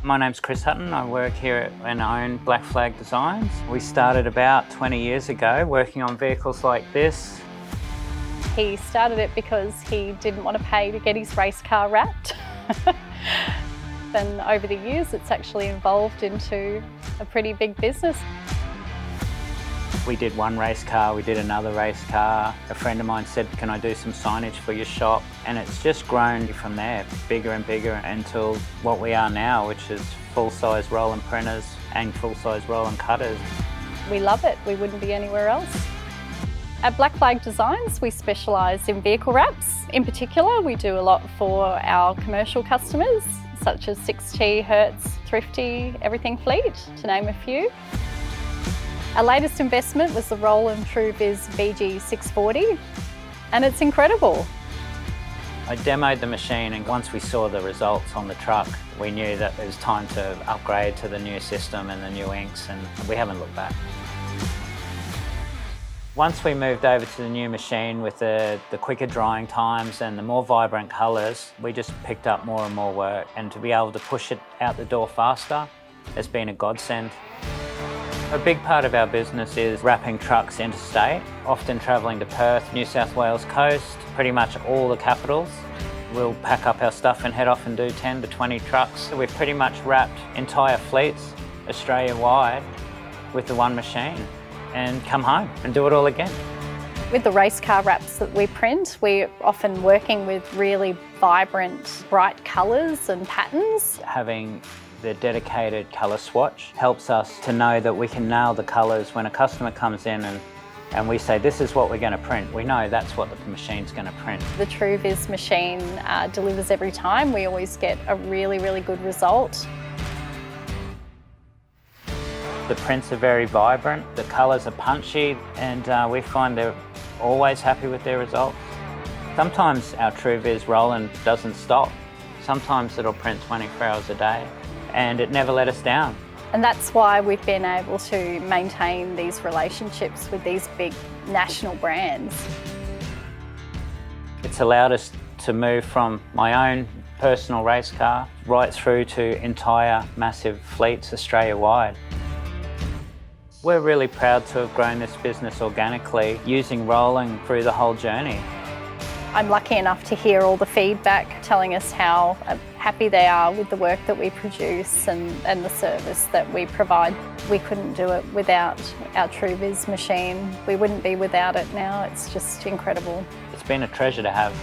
My name's Chris Hutton. I work here and own Black Flag Designs. We started about 20 years ago working on vehicles like this. He started it because he didn't want to pay to get his race car wrapped. Then over the years it's actually evolved into a pretty big business. We did one race car, we did another race car. A friend of mine said, can I do some signage for your shop? And it's just grown from there, bigger and bigger, until what we are now, which is full-size Roland printers and full-size Roland cutters. We love it, we wouldn't be anywhere else. At Black Flag Designs, we specialise in vehicle wraps. In particular, we do a lot for our commercial customers, such as 6T, Hertz, Thrifty, Everything Fleet, to name a few. Our latest investment was the Roland TrueViz VG640, and it's incredible. I demoed the machine, and once we saw the results on the truck, we knew that it was time to upgrade to the new system and the new inks, and we haven't looked back. Once we moved over to the new machine with the quicker drying times and the more vibrant colours, we just picked up more and more work, and to be able to push it out the door faster has been a godsend. A big part of our business is wrapping trucks interstate, often travelling to Perth, New South Wales coast, pretty much all the capitals. We'll pack up our stuff and head off and do 10 to 20 trucks. So we've pretty much wrapped entire fleets Australia-wide with the one machine and come home and do it all again. With the race car wraps that we print, we're often working with really vibrant, bright colours and patterns. Having the dedicated colour swatch helps us to know that we can nail the colours when a customer comes in and we say, this is what we're going to print. We know that's what the machine's going to print. The TrueViz machine delivers every time. We always get a really, really good result. The prints are very vibrant, the colours are punchy, and we find they're always happy with their results. Sometimes our TrueViz Roland doesn't stop. Sometimes it'll print 24 hours a day, and it never let us down. And that's why we've been able to maintain these relationships with these big national brands. It's allowed us to move from my own personal race car right through to entire massive fleets Australia-wide. We're really proud to have grown this business organically, using Roland through the whole journey. I'm lucky enough to hear all the feedback telling us how happy they are with the work that we produce and the service that we provide. We couldn't do it without our TrueViz machine. We wouldn't be without it now. It's just incredible. It's been a treasure to have.